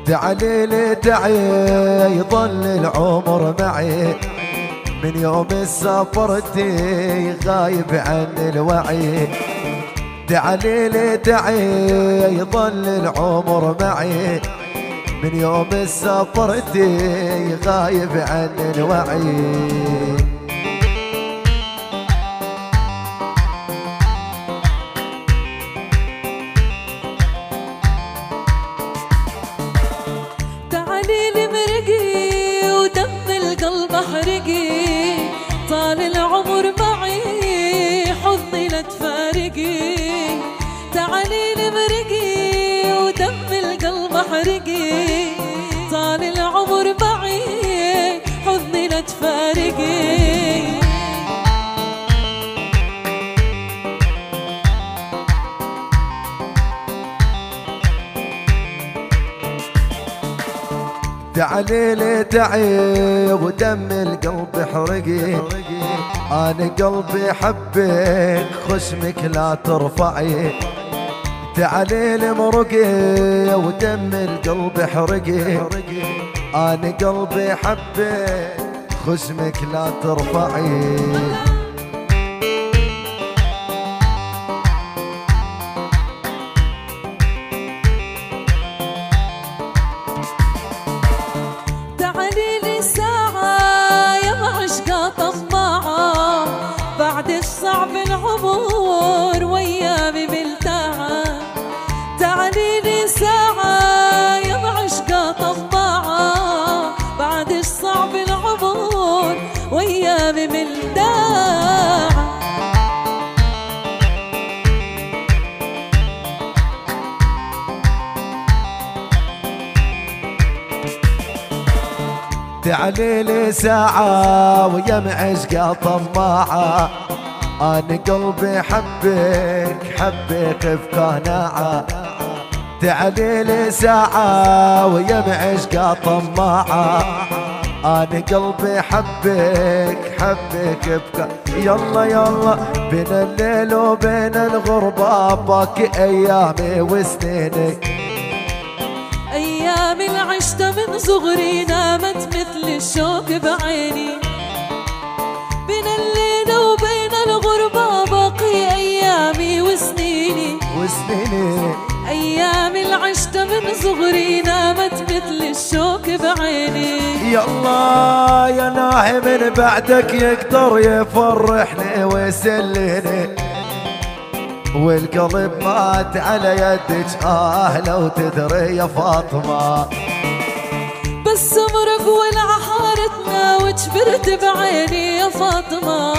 تعالي لي تعي يظل العمر معي، من يوم سافرتي غايب عن الوعي. تعالي لي تعي يظل العمر معي، من يوم سافرتي غايب عن الوعي. تعالي لي مرقي ودم القلب احرقي، طال العمر معي حضني لا تفارقي. تعالي لي مرقي ودم القلب احرقي، طال العمر معي حضني لا تفارقي. تعالي لي تعي ودم القلب احرقي، انا قلبي حبك خشمك لا ترفعي. تعالي لي مرقي ودم القلب احرقي، انا قلبي حبك خشمك لا ترفعي. تعالي لي ساعة يا معشقة طماعة، بعد الصعب العمر ويامي ملتاعة. تعالي لي ساعة يا معشقة طماعة، بعد الصعب العمر ويامي ملتاعة. تعالي لي ساعة ويا معشقة طماعة، أنا قلبي حبك حبك بقناعة. تعالي لي ساعة ويا معشقة طماعة، أنا قلبي حبك حبك بقناعة. يلا يلا بين الليل وبين الغربة باقي أيامي وسنيني، أيامي اللي عشتها من صغري نامت مثل الشوق بعيني. بين الليل وبين الغربة باقي أيامي وسنيني، أيامي اللي عشتها من صغري نامت مثل الشوق بعيني. يلا يا ناحي من بعدك يقدر يفرحني ويسليني، والقلب مات على يدك لو تدري يا فاطمة. بس مرق والعحارتنا وجبرت بعيني يا فاطمة.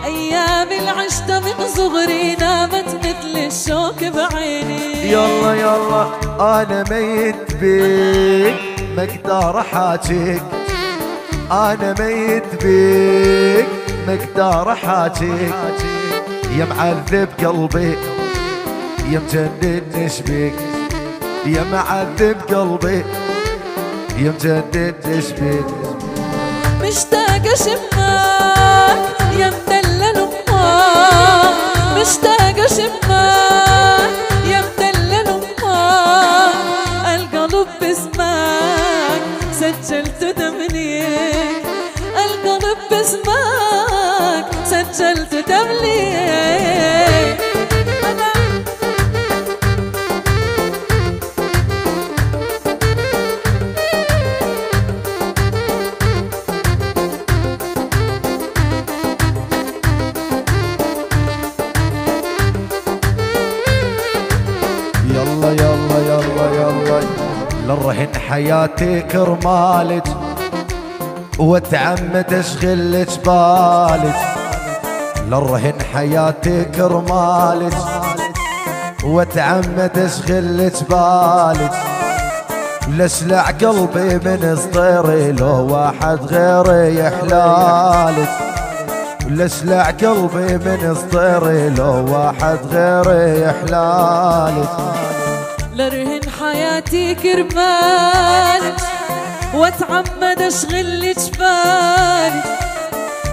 أيامي اللي عشتها من صغري نامت مثل الشوق بعيني. يلا يلا أنا ميت بيك مقدار حاجيك، أنا ميت بيك مقدار حاجيك. يا معذب قلبي يا مجنن شبيك، يا معذب قلبي يا مجنن شبيك. مشتاقة شماك يا مدلل امك، مشتاقة شماك يا مدلل امك. القلب باسمك سجلت تمليك، القلب باسمك سجلت تمليك. يلا يلا يلا يلا للرهن حياتي كرمالك، واتعمد اشغلك بالك. للرهن حياتي كرمالك، واتعمد اشغلك بالك. لسلع قلبي من صديري لو واحد غيري يحلالك، لسلع قلبي من صديري لو واحد غيري يحلالك. لرهن حياتي كرمالك واتعمد اشغلك بالك.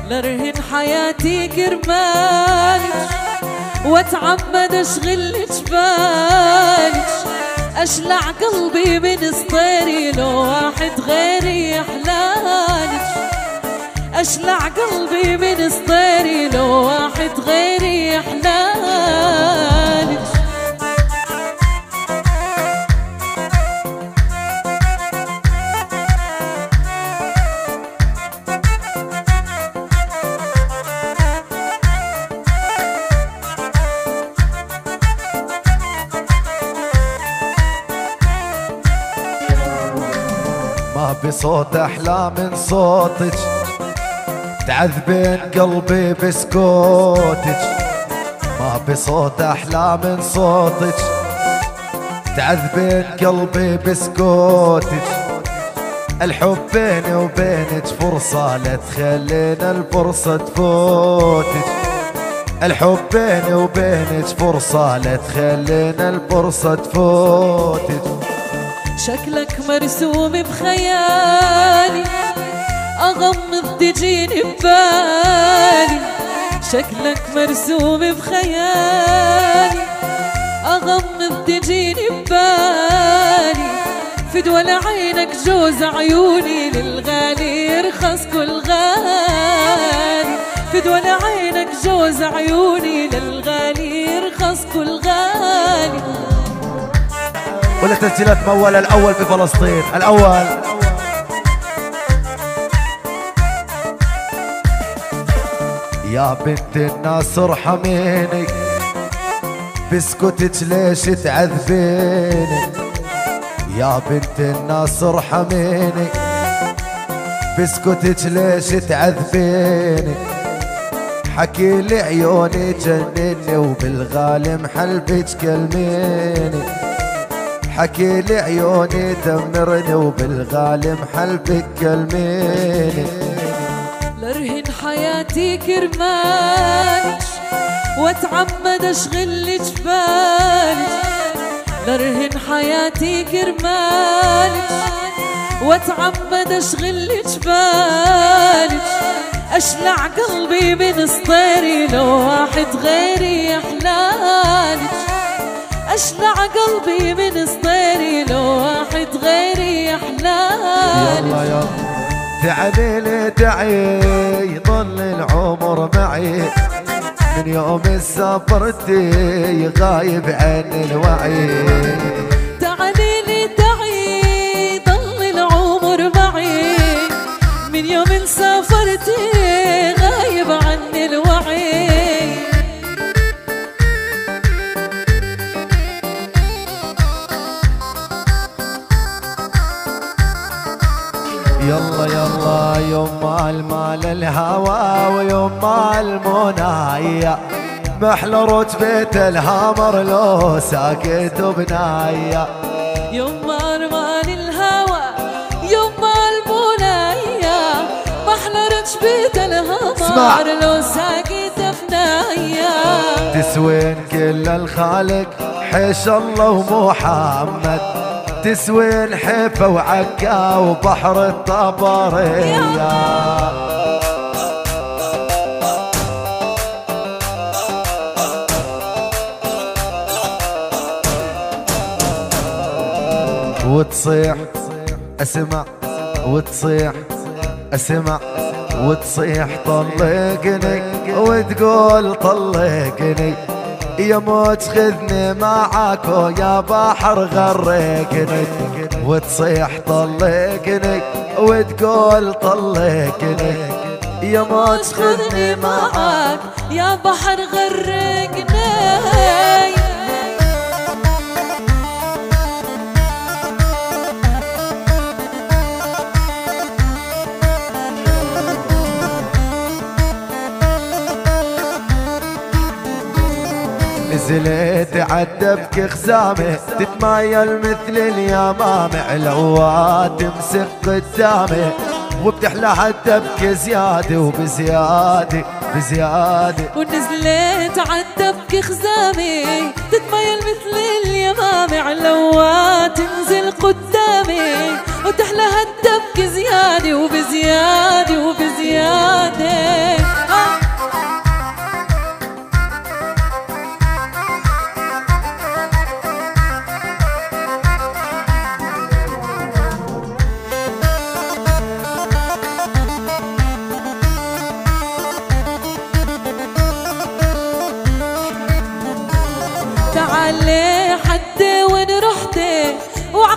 لرهن حياتي كرمالك واتعمد اشغلك بالك. أشلع قلبي من سطيري لو واحد غيري يحلالك. أشلع قلبي من سطيري لو واحد غيري يحلالك. ما بصوت أحلى من صوتك، تعذبين قلبي بسكوتك. ما بصوت أحلى من صوتك، تعذبين قلبي بسكوتك. الحب بيني وبينك فرصة، لا تخلينا الفرصة تفوتك. الحب بيني وبينك فرصة، لا تخلينا الفرصة تفوتك. شكلك مرسوم بخيالي، أغمض تجيني ببالي. شكلك مرسوم بخيالي، أغمض تجيني ببالي. فدوى لعينك جوز عيوني، للغالي يرخص كل غالي. فدوى لعينك جوز عيوني، للغالي يرخص كل غالي. ولا تسجيلات مولى الأول بفلسطين الأول. يا بنت الناس ارحميني، بسكتك ليش تعذبيني. يا بنت الناس ارحميني، بسكتك ليش تعذبيني. حكي لي عيوني جنني، وبالغالي محلبك كلميني. حكي لي عيوني دمرني، وبالغالي محلبك كلميني. لرهن حياتي كرمالك، واتعمد اشغل جبالك. لرهن حياتي كرمالك، واتعمد اشغل جبالك. اشلع قلبي من سطيري لو واحد غيري يحلالك. أشلع قلبي من سطيري لو واحد غيري يحلالك. يلا يلا تعالي لي تعي، ضل العمر معي. من يوم سافرتي غايب عن الوعي. تعالي لي تعي، ضل العمر معي. من يوم سافرتي غايب عن الوعي. يلا يلا يما المال الهوى، ويما المنايا. محلى رتبة الهامر لو ساكت بنايا. يما ارمان الهوى، يما المنايا. محلى رتبة الهامر لو ساكت بنايا. تسوين كل الخالق حيش الله ومحمد. تسوين حيفا وعكا وبحر الطبرية. وتصيح اسمع، وتصيح اسمع، وتصيح طلقني، وتقول طلقني. يا موت خذني معاك ويا بحر غرقني. وتصيح طلقني، وتقول طلقني. يا موت خذني معاك يا بحر غرقني. نزلت عدبك خزامي، تتمايل مثل اليمامع. لو تمسك قدامي، وبتحلى عدبك زيادة وبزيادة بزيادة. ونزلت عدبك خزامي، تتمايل مثل اليمامع. لو تنزل قدامي، وتحلى عدبك زيادة وبزيادة وبزيادة.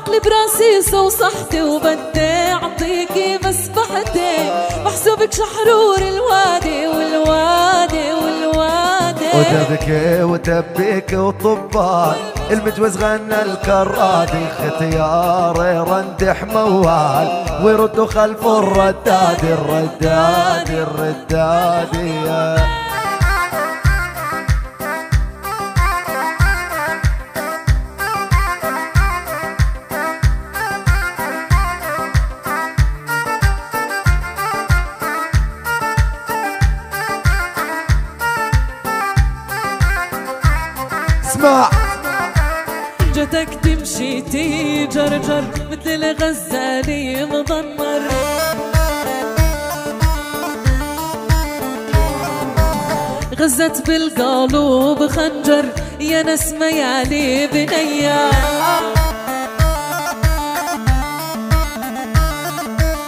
عقلي براسي وصحتي وبدي اعطيكي مسبحتي، محسوبك شحرور الوادي والوادي والوادي. وتبكي وتبكي وطبال المجوز غنى الكرادي، ختياري رندح موال ويردوا خلفه الردادي الردادي الردادي. اسمع جتك تمشي تجرجر مثل الغزالي مضمر، غزت بالقلوب خنجر يا نسمة يالي بنيا.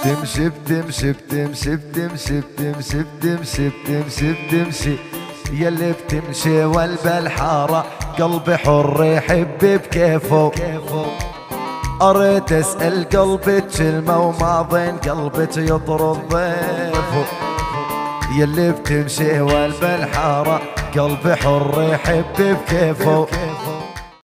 تمشي بتمشي بتمشي بتمشي بتمشي بتمشي بتمشي بتمشي يلي بتمشي والبالحارة قلبي حر يحب بكيفه. قريت اسأل قلبي كلمة وما بين قلبي يطرد ضيفه. يلي بتمشي والبالحارة قلبي حر يحب بكيفه.